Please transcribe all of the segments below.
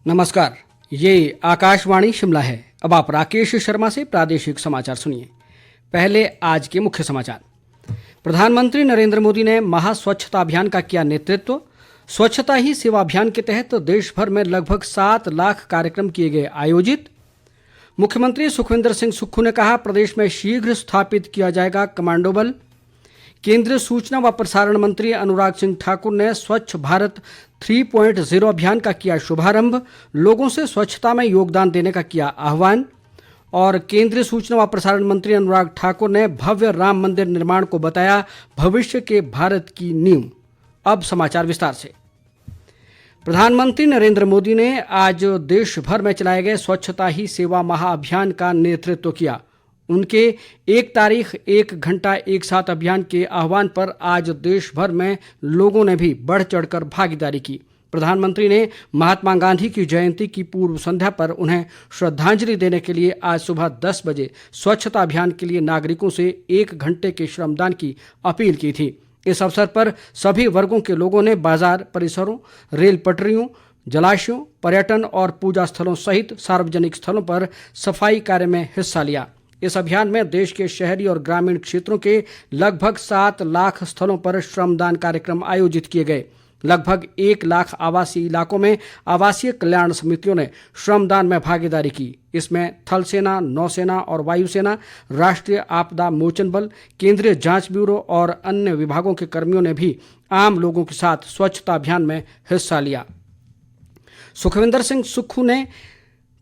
नमस्कार, ये आकाशवाणी शिमला है। अब आप राकेश शर्मा से प्रादेशिक समाचार सुनिए। पहले आज के मुख्य समाचार। प्रधानमंत्री नरेंद्र मोदी ने महा स्वच्छता अभियान का किया नेतृत्व। स्वच्छता ही सेवा अभियान के तहत देश भर में लगभग 7 लाख कार्यक्रम किए गए आयोजित। मुख्यमंत्री सुखविंदर सिंह सुक्खू ने कहा, प्रदेश में शीघ्र स्थापित किया जाएगा कमांडो बल। केंद्रीय सूचना व प्रसारण मंत्री अनुराग सिंह ठाकुर ने स्वच्छ भारत 3.0 अभियान का किया शुभारंभ। लोगों से स्वच्छता में योगदान देने का किया आह्वान। और केंद्रीय सूचना व प्रसारण मंत्री अनुराग ठाकुर ने भव्य राम मंदिर निर्माण को बताया भविष्य के भारत की नींव। अब समाचार विस्तार से। प्रधानमंत्री नरेंद्र मोदी ने आज देश भर में चलाए गए स्वच्छता ही सेवा महाअभियान का नेतृत्व किया। उनके एक तारीख एक घंटा एक साथ अभियान के आह्वान पर आज देश भर में लोगों ने भी बढ़ चढ़कर भागीदारी की। प्रधानमंत्री ने महात्मा गांधी की जयंती की पूर्व संध्या पर उन्हें श्रद्धांजलि देने के लिए आज सुबह 10 बजे स्वच्छता अभियान के लिए नागरिकों से 1 घंटे के श्रमदान की अपील की थी। इस अवसर पर सभी वर्गों के लोगों ने बाजार परिसरों, रेल पटरियों, जलाशयों, पर्यटन और पूजा स्थलों सहित सार्वजनिक स्थलों पर सफाई कार्य में हिस्सा लिया। इस अभियान में देश के शहरी और ग्रामीण क्षेत्रों के लगभग 7 लाख स्थलों पर श्रमदान कार्यक्रम आयोजित किए गए। लगभग 1 लाख आवासीय इलाकों में आवासीय कल्याण समितियों ने श्रमदान में भागीदारी की। इसमें थल सेना, नौसेना और वायुसेना, राष्ट्रीय आपदा मोचन बल, केंद्रीय जांच ब्यूरो और अन्य विभागों के कर्मियों ने भी आम लोगों के साथ स्वच्छता अभियान में हिस्सा लिया। सुखविंदर सिंह सुक्खू ने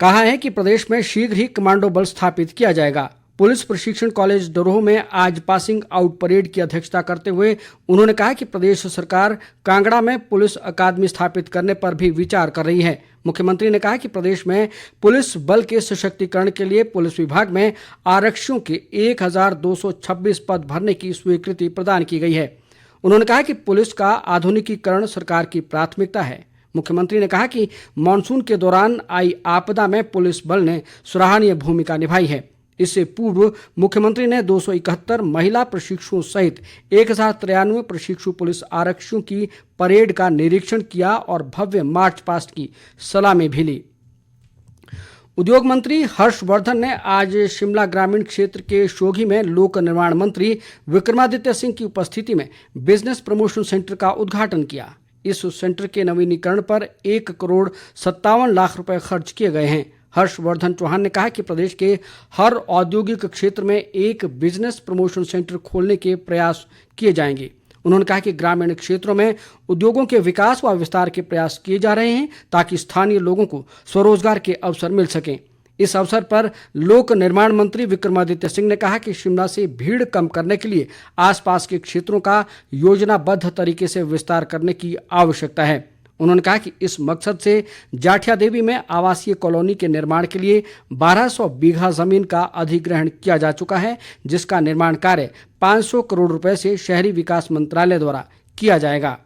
कहा है कि प्रदेश में शीघ्र ही कमांडो बल स्थापित किया जाएगा। पुलिस प्रशिक्षण कॉलेज डरोह में आज पासिंग आउट परेड की अध्यक्षता करते हुए उन्होंने कहा कि प्रदेश सरकार कांगड़ा में पुलिस अकादमी स्थापित करने पर भी विचार कर रही है। मुख्यमंत्री ने कहा कि प्रदेश में पुलिस बल के सशक्तिकरण के लिए पुलिस विभाग में आरक्षियों के 1226 पद भरने की स्वीकृति प्रदान की गई है। उन्होंने कहा कि पुलिस का आधुनिकीकरण सरकार की प्राथमिकता है। मुख्यमंत्री ने कहा कि मानसून के दौरान आई आपदा में पुलिस बल ने सराहनीय भूमिका निभाई है। इससे पूर्व मुख्यमंत्री ने 271 महिला प्रशिक्षुओं सहित 1093 प्रशिक्षु पुलिस आरक्षियों की परेड का निरीक्षण किया और भव्य मार्च पास्ट की सलामी भी ली। उद्योग मंत्री हर्षवर्धन ने आज शिमला ग्रामीण क्षेत्र के शोघी में लोक निर्माण मंत्री विक्रमादित्य सिंह की उपस्थिति में बिजनेस प्रमोशन सेंटर का उद्घाटन किया। इस सेंटर के नवीनीकरण पर 1,57,00,000 रुपए खर्च किए गए हैं। हर्षवर्धन चौहान ने कहा कि प्रदेश के हर औद्योगिक क्षेत्र में एक बिजनेस प्रमोशन सेंटर खोलने के प्रयास किए जाएंगे। उन्होंने कहा कि ग्रामीण क्षेत्रों में उद्योगों के विकास व विस्तार के प्रयास किए जा रहे हैं ताकि स्थानीय लोगों को स्वरोजगार के अवसर मिल सकें। इस अवसर पर लोक निर्माण मंत्री विक्रमादित्य सिंह ने कहा कि शिमला से भीड़ कम करने के लिए आसपास के क्षेत्रों का योजनाबद्ध तरीके से विस्तार करने की आवश्यकता है। उन्होंने कहा कि इस मकसद से जाठिया देवी में आवासीय कॉलोनी के निर्माण के लिए 1200 बीघा जमीन का अधिग्रहण किया जा चुका है, जिसका निर्माण कार्य 500 करोड़ रुपए से शहरी विकास मंत्रालय द्वारा किया जाएगा।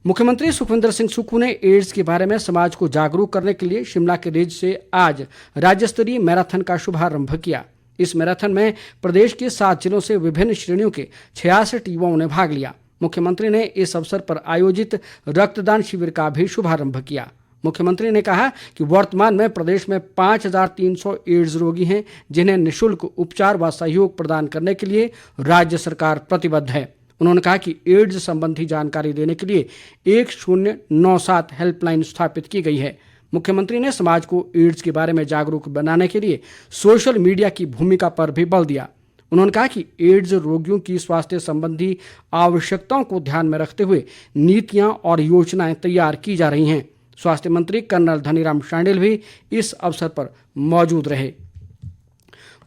मुख्यमंत्री सुखविंदर सिंह सुक्खू ने एड्स के बारे में समाज को जागरूक करने के लिए शिमला के रिज से आज राज्य स्तरीय मैराथन का शुभारंभ किया। इस मैराथन में प्रदेश के 7 जिलों से विभिन्न श्रेणियों के 66 युवाओं ने भाग लिया। मुख्यमंत्री ने इस अवसर पर आयोजित रक्तदान शिविर का भी शुभारंभ किया। मुख्यमंत्री ने कहा कि वर्तमान में प्रदेश में 5,300 एड्स रोगी हैं, जिन्हें निःशुल्क उपचार व सहयोग प्रदान करने के लिए राज्य सरकार प्रतिबद्ध है। उन्होंने कहा कि एड्स संबंधी जानकारी देने के लिए 1097 हेल्पलाइन स्थापित की गई है। मुख्यमंत्री ने समाज को एड्स के बारे में जागरूक बनाने के लिए सोशल मीडिया की भूमिका पर भी बल दिया। उन्होंने कहा कि एड्स रोगियों की स्वास्थ्य संबंधी आवश्यकताओं को ध्यान में रखते हुए नीतियां और योजनाएं तैयार की जा रही हैं। स्वास्थ्य मंत्री कर्नल धनीराम शांडिल भी इस अवसर पर मौजूद रहे।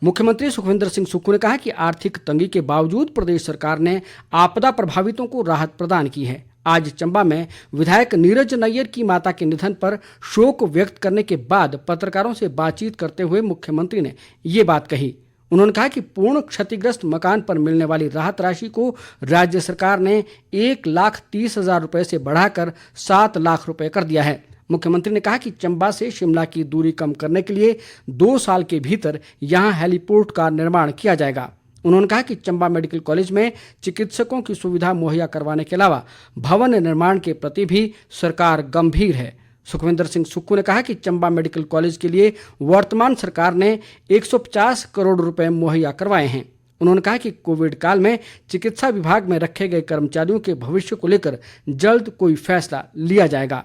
मुख्यमंत्री सुखविंदर सिंह सुक्खू ने कहा कि आर्थिक तंगी के बावजूद प्रदेश सरकार ने आपदा प्रभावितों को राहत प्रदान की है। आज चंबा में विधायक नीरज नैयर की माता के निधन पर शोक व्यक्त करने के बाद पत्रकारों से बातचीत करते हुए मुख्यमंत्री ने ये बात कही। उन्होंने कहा कि पूर्ण क्षतिग्रस्त मकान पर मिलने वाली राहत राशि को राज्य सरकार ने 1,30,000 रुपये से बढ़ाकर 7 लाख रुपये कर दिया है। मुख्यमंत्री ने कहा कि चंबा से शिमला की दूरी कम करने के लिए 2 साल के भीतर यहां हेलीपोर्ट का निर्माण किया जाएगा। उन्होंने कहा कि चंबा मेडिकल कॉलेज में चिकित्सकों की सुविधा मुहैया करवाने के अलावा भवन निर्माण के प्रति भी सरकार गंभीर है। सुखविंदर सिंह सुक्खू ने कहा कि चंबा मेडिकल कॉलेज के लिए वर्तमान सरकार ने 150 करोड़ रुपए मुहैया करवाए हैं। उन्होंने कहा कि कोविड काल में चिकित्सा विभाग में रखे गए कर्मचारियों के भविष्य को लेकर जल्द कोई फैसला लिया जाएगा।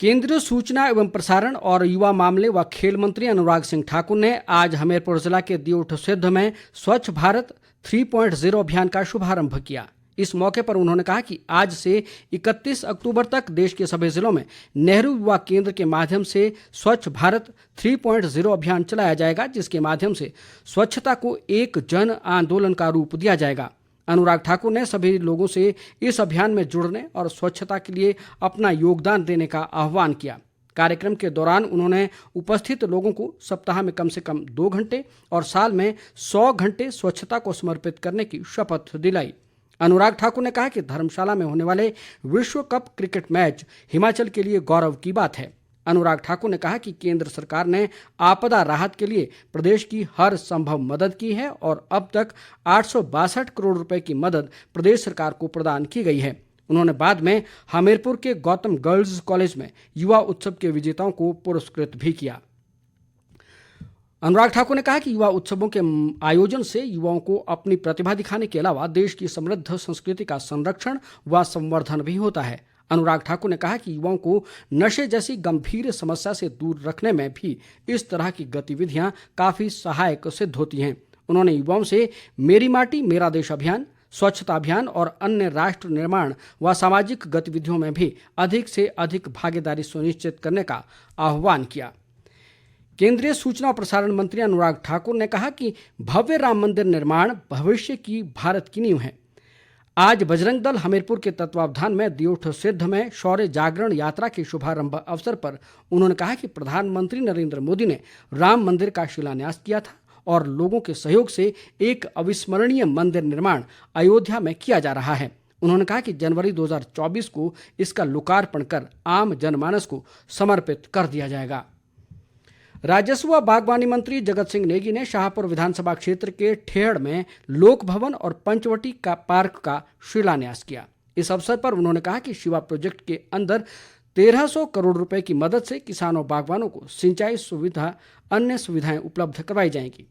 केंद्रीय सूचना एवं प्रसारण और युवा मामले व खेल मंत्री अनुराग सिंह ठाकुर ने आज हमीरपुर जिला के दियोट सिद्ध में स्वच्छ भारत 3.0 अभियान का शुभारंभ किया। इस मौके पर उन्होंने कहा कि आज से 31 अक्टूबर तक देश के सभी जिलों में नेहरू युवा केंद्र के माध्यम से स्वच्छ भारत 3.0 अभियान चलाया जाएगा, जिसके माध्यम से स्वच्छता को एक जन आंदोलन का रूप दिया जाएगा। अनुराग ठाकुर ने सभी लोगों से इस अभियान में जुड़ने और स्वच्छता के लिए अपना योगदान देने का आह्वान किया। कार्यक्रम के दौरान उन्होंने उपस्थित लोगों को सप्ताह में कम से कम 2 घंटे और साल में 100 घंटे स्वच्छता को समर्पित करने की शपथ दिलाई। अनुराग ठाकुर ने कहा कि धर्मशाला में होने वाले विश्व कप क्रिकेट मैच हिमाचल के लिए गौरव की बात है। अनुराग ठाकुर ने कहा कि केंद्र सरकार ने आपदा राहत के लिए प्रदेश की हर संभव मदद की है और अब तक 862 करोड़ रुपए की मदद प्रदेश सरकार को प्रदान की गई है। उन्होंने बाद में हमीरपुर के गौतम गर्ल्स कॉलेज में युवा उत्सव के विजेताओं को पुरस्कृत भी किया। अनुराग ठाकुर ने कहा कि युवा उत्सवों के आयोजन से युवाओं को अपनी प्रतिभा दिखाने के अलावा देश की समृद्ध संस्कृति का संरक्षण व संवर्धन भी होता है। अनुराग ठाकुर ने कहा कि युवाओं को नशे जैसी गंभीर समस्या से दूर रखने में भी इस तरह की गतिविधियां काफ़ी सहायक सिद्ध होती हैं। उन्होंने युवाओं से मेरी माटी मेरा देश अभियान, स्वच्छता अभियान और अन्य राष्ट्र निर्माण व सामाजिक गतिविधियों में भी अधिक से अधिक भागीदारी सुनिश्चित करने का आह्वान किया। केंद्रीय सूचना और प्रसारण मंत्री अनुराग ठाकुर ने कहा कि भव्य राम मंदिर निर्माण भविष्य की भारत की नींव है। आज बजरंग दल हमीरपुर के तत्वावधान में दियोट सिद्ध में शौर्य जागरण यात्रा के शुभारंभ अवसर पर उन्होंने कहा कि प्रधानमंत्री नरेंद्र मोदी ने राम मंदिर का शिलान्यास किया था और लोगों के सहयोग से एक अविस्मरणीय मंदिर निर्माण अयोध्या में किया जा रहा है। उन्होंने कहा कि जनवरी 2024 को इसका लोकार्पण कर आम जनमानस को समर्पित कर दिया जाएगा। राजस्व व बागवानी मंत्री जगत सिंह नेगी ने शाहपुर विधानसभा क्षेत्र के ठेहड़ में लोक भवन और पंचवटी का पार्क का शिलान्यास किया। इस अवसर पर उन्होंने कहा कि शिवा प्रोजेक्ट के अंदर 1300 करोड़ रुपए की मदद से किसानों बागवानों को सिंचाई सुविधा अन्य सुविधाएं उपलब्ध करवाई जाएंगी।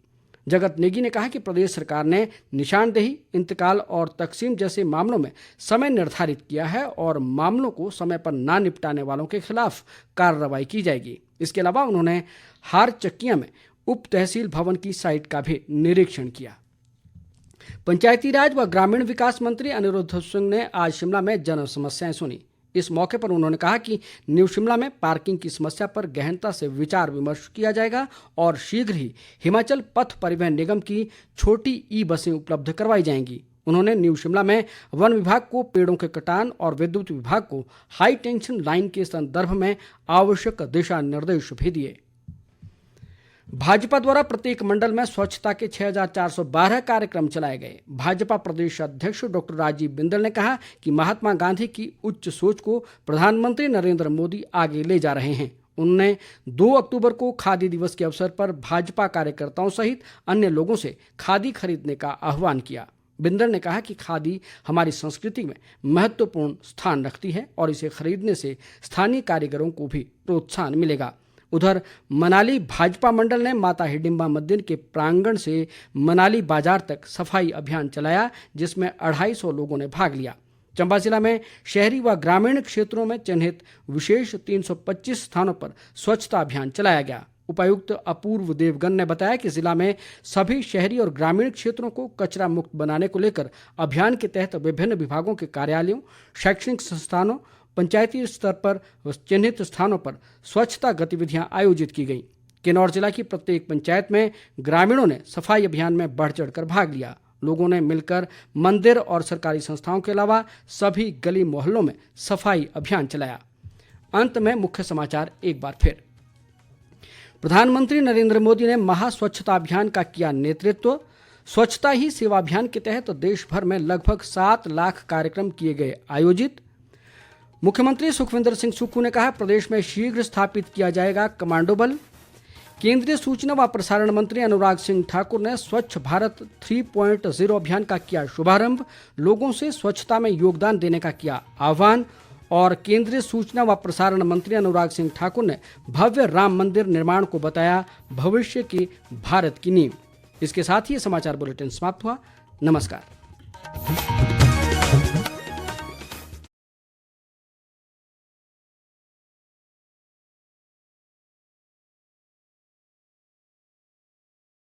जगत नेगी ने कहा कि प्रदेश सरकार ने निशानदेही, इंतकाल और तकसीम जैसे मामलों में समय निर्धारित किया है और मामलों को समय पर ना निपटाने वालों के खिलाफ कार्रवाई की जाएगी। इसके अलावा उन्होंने हार चक्किया में उप तहसील भवन की साइट का भी निरीक्षण किया। पंचायती राज व ग्रामीण विकास मंत्री अनिरुद्ध सिंह ने आज शिमला में जन समस्याएं सुनी। इस मौके पर उन्होंने कहा कि न्यू शिमला में पार्किंग की समस्या पर गहनता से विचार विमर्श किया जाएगा और शीघ्र ही हिमाचल पथ परिवहन निगम की छोटी ई बसें उपलब्ध करवाई जाएंगी। उन्होंने न्यू शिमला में वन विभाग को पेड़ों के कटान और विद्युत विभाग को हाई टेंशन लाइन के संदर्भ में आवश्यक दिशा निर्देश भी दिए। भाजपा द्वारा प्रत्येक मंडल में स्वच्छता के 6412 कार्यक्रम चलाए गए। भाजपा प्रदेश अध्यक्ष डॉक्टर राजीव बिंदल ने कहा कि महात्मा गांधी की उच्च सोच को प्रधानमंत्री नरेंद्र मोदी आगे ले जा रहे हैं। उन्होंने 2 अक्टूबर को खादी दिवस के अवसर पर भाजपा कार्यकर्ताओं सहित अन्य लोगों से खादी खरीदने का आह्वान किया। बिंदल ने कहा कि खादी हमारी संस्कृति में महत्वपूर्ण स्थान रखती है और इसे खरीदने से स्थानीय कारीगरों को भी प्रोत्साहन मिलेगा। उधर मनाली भाजपा मंडल ने माता हिडिंबा मंदिर के प्रांगण से मनाली बाजार तक सफाई अभियान चलाया, जिसमें 250 लोगों ने भाग लिया। चंबा जिला में शहरी व ग्रामीण क्षेत्रों में चिन्हित विशेष 325 स्थानों पर स्वच्छता अभियान चलाया गया। उपायुक्त अपूर्व देवगन ने बताया कि जिला में सभी शहरी और ग्रामीण क्षेत्रों को कचरा मुक्त बनाने को लेकर अभियान के तहत विभिन्न विभागों के कार्यालयों, शैक्षणिक संस्थानों, पंचायती स्तर पर चिन्हित स्थानों पर स्वच्छता गतिविधियां आयोजित की गईं। किन्नौर जिला की प्रत्येक पंचायत में ग्रामीणों ने सफाई अभियान में बढ़ चढ़कर भाग लिया। लोगों ने मिलकर मंदिर और सरकारी संस्थाओं के अलावा सभी गली मोहल्लों में सफाई अभियान चलाया। अंत में मुख्य समाचार एक बार फिर। प्रधानमंत्री नरेंद्र मोदी ने महास्वच्छता अभियान का किया नेतृत्व। स्वच्छता ही सेवा अभियान के तहत देश भर में लगभग 7 लाख कार्यक्रम किए गए आयोजित। मुख्यमंत्री सुखविंदर सिंह सुक्खू ने कहा प्रदेश में शीघ्र स्थापित किया जाएगा कमांडो बल। केंद्रीय सूचना व प्रसारण मंत्री अनुराग सिंह ठाकुर ने स्वच्छ भारत 3.0 अभियान का किया शुभारंभ। लोगों से स्वच्छता में योगदान देने का किया आह्वान और केंद्रीय सूचना व प्रसारण मंत्री अनुराग सिंह ठाकुर ने भव्य राम मंदिर निर्माण को बताया भविष्य की भारत की नींव। इसके साथ ही समाचार बुलेटिन समाप्त हुआ। नमस्कार।